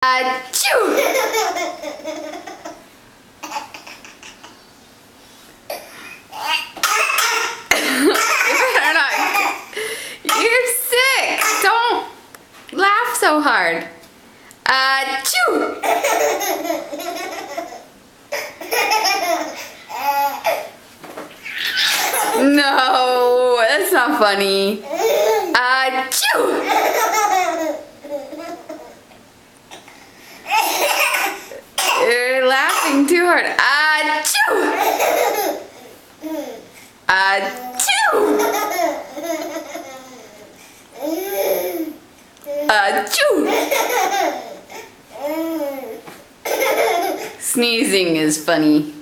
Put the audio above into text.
Achoo! You're sick. Don't laugh so hard. Achoo! No, that's not funny. Achoo! You're laughing too hard. Achoo! Achoo! Achoo! Sneezing is funny.